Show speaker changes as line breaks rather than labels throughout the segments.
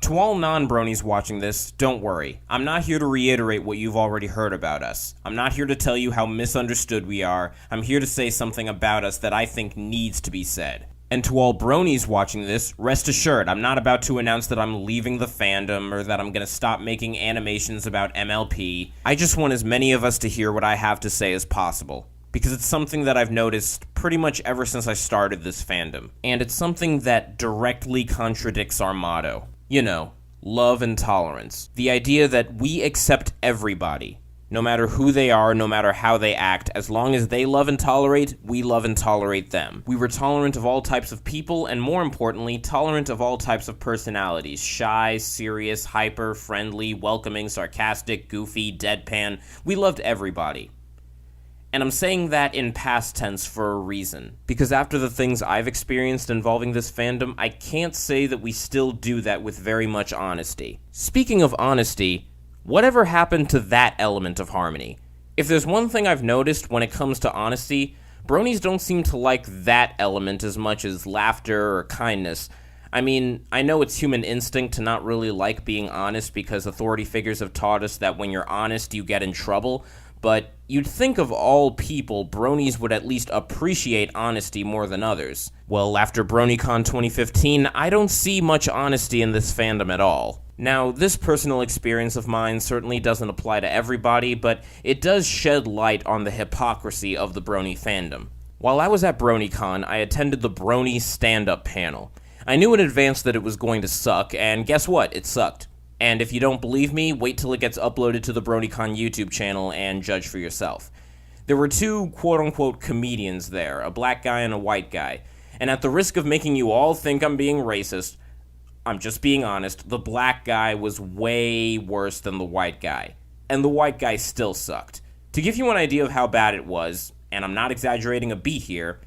To all non-bronies watching this, don't worry. I'm not here to reiterate what you've already heard about us. I'm not here to tell you how misunderstood we are. I'm here to say something about us that I think needs to be said. And to all bronies watching this, rest assured, I'm not about to announce that I'm leaving the fandom or that I'm going to stop making animations about MLP. I just want as many of us to hear what I have to say as possible, because it's something that I've noticed pretty much ever since I started this fandom. And it's something that directly contradicts our motto. You know, love and tolerance. The idea that we accept everybody, no matter who they are, no matter how they act, as long as they love and tolerate, we love and tolerate them. We were tolerant of all types of people, and more importantly, tolerant of all types of personalities. Shy, serious, hyper, friendly, welcoming, sarcastic, goofy, deadpan. We loved everybody. And I'm saying that in past tense for a reason, because after the things I've experienced involving this fandom, I can't say that we still do that with very much honesty. Speaking of honesty, whatever happened to that element of harmony? If there's one thing I've noticed when it comes to honesty, bronies don't seem to like that element as much as laughter or kindness. I mean, I know it's human instinct to not really like being honest because authority figures have taught us that when you're honest, you get in trouble, but you'd think of all people, bronies would at least appreciate honesty more than others. Well, after Bronycon 2015, I don't see much honesty in this fandom at all. Now, this personal experience of mine certainly doesn't apply to everybody, but it does shed light on the hypocrisy of the brony fandom. While I was at Bronycon, I attended the Brony stand-up panel. I knew in advance that it was going to suck, and guess what? It sucked. And if you don't believe me, wait till it gets uploaded to the Bronycon YouTube channel and judge for yourself. There were two quote-unquote comedians there, a black guy and a white guy. And at the risk of making you all think I'm being racist, I'm just being honest, the black guy was way worse than the white guy. And the white guy still sucked. To give you an idea of how bad it was, and I'm not exaggerating a beat here,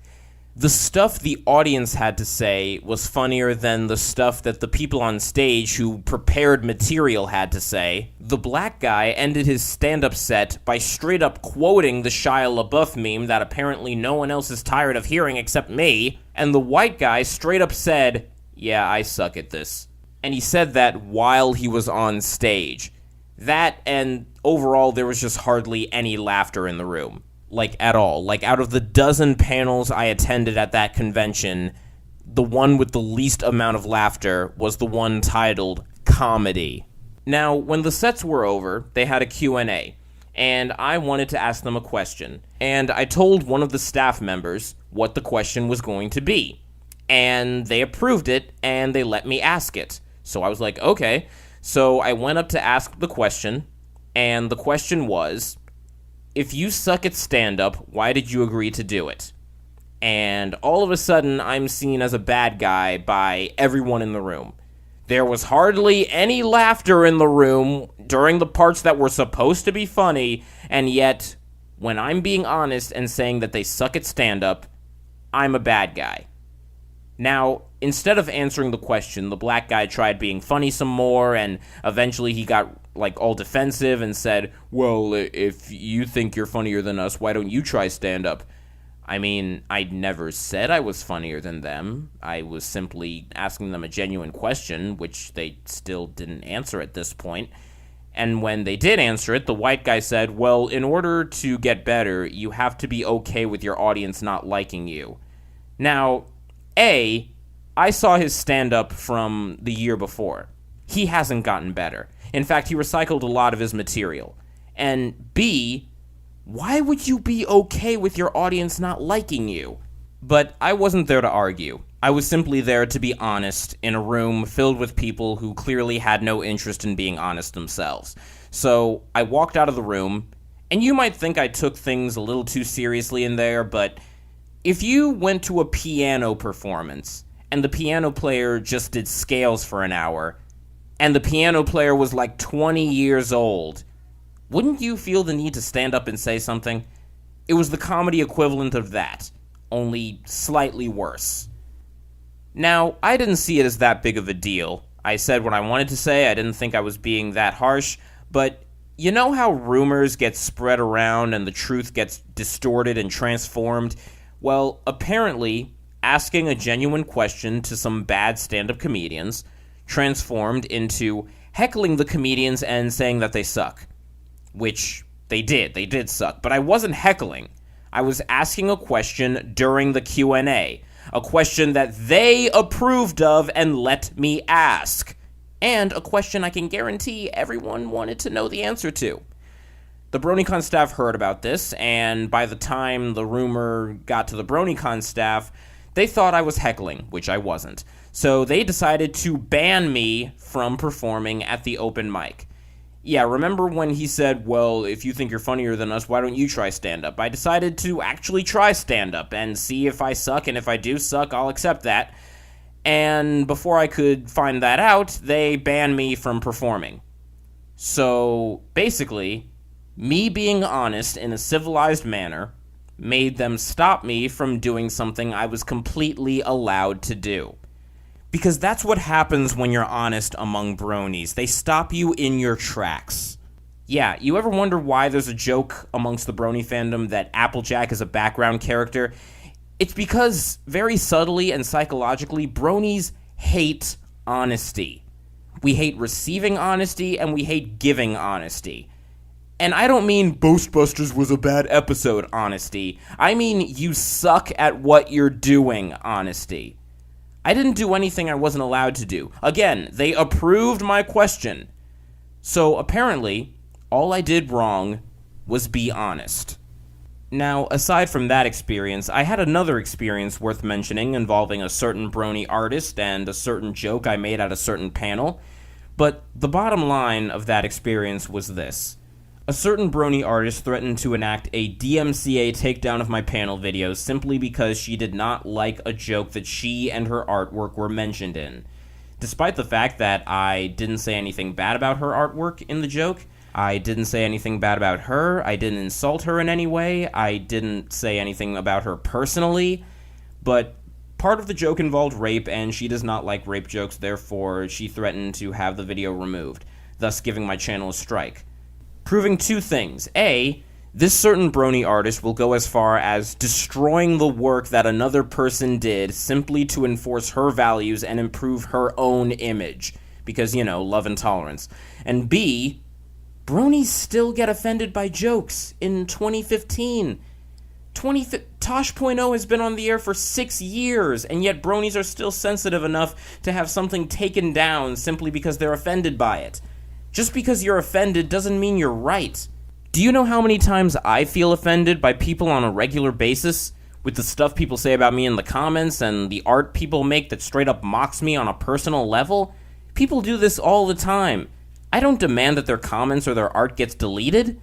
the stuff the audience had to say was funnier than the stuff that the people on stage who prepared material had to say. The black guy ended his stand-up set by straight up quoting the Shia LaBeouf meme that apparently no one else is tired of hearing except me, and the white guy straight up said, "Yeah, I suck at this." And he said that while he was on stage. That, and overall there was just hardly any laughter in the room. Like, at all. Like, out of the dozen panels I attended at that convention, the one with the least amount of laughter was the one titled Comedy. Now, when the sets were over, they had a Q&A, and I wanted to ask them a question. And I told one of the staff members what the question was going to be. And they approved it, and they let me ask it. So I was like, okay. So I went up to ask the question, and the question was, if you suck at stand-up, why did you agree to do it? And all of a sudden, I'm seen as a bad guy by everyone in the room. There was hardly any laughter in the room during the parts that were supposed to be funny, and yet, when I'm being honest and saying that they suck at stand-up, I'm a bad guy. Now, instead of answering the question, the black guy tried being funny some more, and eventually he got, all defensive and said, well, if you think you're funnier than us, why don't you try stand-up? I mean, I never said I was funnier than them. I was simply asking them a genuine question, which they still didn't answer at this point. And when they did answer it, the white guy said, well, in order to get better, you have to be okay with your audience not liking you. Now, A, I saw his stand-up from the year before. He hasn't gotten better. In fact, he recycled a lot of his material. And B, why would you be okay with your audience not liking you? But I wasn't there to argue. I was simply there to be honest in a room filled with people who clearly had no interest in being honest themselves. So I walked out of the room, and you might think I took things a little too seriously in there, but if you went to a piano performance and the piano player just did scales for an hour, and the piano player was like 20 years old, wouldn't you feel the need to stand up and say something? It was the comedy equivalent of that, only slightly worse. Now, I didn't see it as that big of a deal. I said what I wanted to say, I didn't think I was being that harsh, but you know how rumors get spread around and the truth gets distorted and transformed? Well, apparently, asking a genuine question to some bad stand-up comedians transformed into heckling the comedians and saying that they suck. Which they did suck, but I wasn't heckling. I was asking a question during the Q&A, a question that they approved of and let me ask, and a question I can guarantee everyone wanted to know the answer to. The Bronycon staff heard about this, and by the time the rumor got to the Bronycon staff, they thought I was heckling, which I wasn't. So they decided to ban me from performing at the open mic. Yeah, remember when he said, well, if you think you're funnier than us, why don't you try stand-up? I decided to actually try stand-up and see if I suck, and if I do suck, I'll accept that. And before I could find that out, they banned me from performing. So, basically, me being honest in a civilized manner made them stop me from doing something I was completely allowed to do. Because that's what happens when you're honest among bronies. They stop you in your tracks. Yeah, you ever wonder why there's a joke amongst the Brony fandom that Applejack is a background character? It's because, very subtly and psychologically, bronies hate honesty. We hate receiving honesty, and we hate giving honesty. And I don't mean Ghostbusters was a bad episode honesty. I mean you suck at what you're doing honesty. I didn't do anything I wasn't allowed to do. Again, they approved my question. So apparently, all I did wrong was be honest. Now, aside from that experience, I had another experience worth mentioning involving a certain Brony artist and a certain joke I made at a certain panel. But the bottom line of that experience was this. A certain Brony artist threatened to enact a DMCA takedown of my panel videos simply because she did not like a joke that she and her artwork were mentioned in. Despite the fact that I didn't say anything bad about her artwork in the joke, I didn't say anything bad about her, I didn't insult her in any way, I didn't say anything about her personally, but part of the joke involved rape, and she does not like rape jokes, therefore she threatened to have the video removed, thus giving my channel a strike. Proving two things. A, this certain Brony artist will go as far as destroying the work that another person did simply to enforce her values and improve her own image. Because, love and tolerance. And B, bronies still get offended by jokes in 2015. Tosh.0 has been on the air for 6 years, and yet bronies are still sensitive enough to have something taken down simply because they're offended by it. Just because you're offended doesn't mean you're right. Do you know how many times I feel offended by people on a regular basis? With the stuff people say about me in the comments and the art people make that straight up mocks me on a personal level? People do this all the time. I don't demand that their comments or their art gets deleted.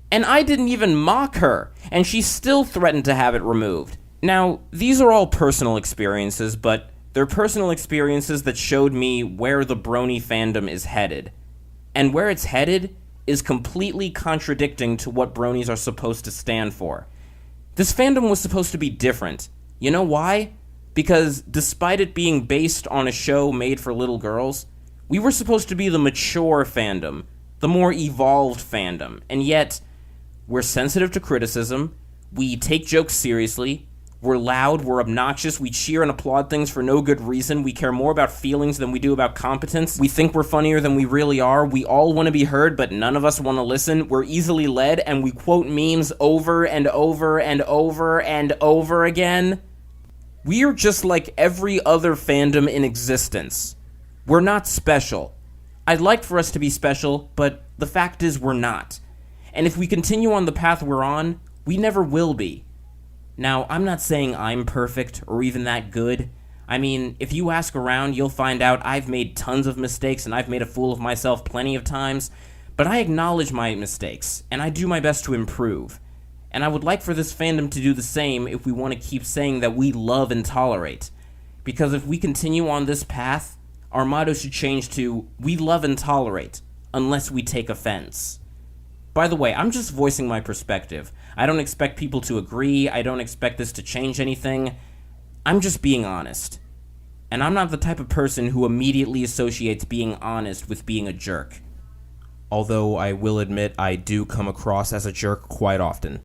And I didn't even mock her, and she still threatened to have it removed. Now, these are all personal experiences, but they're personal experiences that showed me where the Brony fandom is headed. And where it's headed is completely contradicting to what bronies are supposed to stand for. This fandom was supposed to be different. You know why? Because despite it being based on a show made for little girls, we were supposed to be the mature fandom, the more evolved fandom, and yet we're sensitive to criticism, we take jokes seriously, we're loud, we're obnoxious, we cheer and applaud things for no good reason, we care more about feelings than we do about competence, we think we're funnier than we really are, we all want to be heard but none of us want to listen, we're easily led, and we quote memes over and over and over and over again. We're just like every other fandom in existence. We're not special. I'd like for us to be special, but the fact is we're not. And if we continue on the path we're on, we never will be. Now, I'm not saying I'm perfect or even that good. I mean, if you ask around, you'll find out I've made tons of mistakes and I've made a fool of myself plenty of times, but I acknowledge my mistakes, and I do my best to improve. And I would like for this fandom to do the same if we want to keep saying that we love and tolerate. Because if we continue on this path, our motto should change to, we love and tolerate, unless we take offense. By the way, I'm just voicing my perspective. I don't expect people to agree, I don't expect this to change anything. I'm just being honest. And I'm not the type of person who immediately associates being honest with being a jerk. Although I will admit I do come across as a jerk quite often.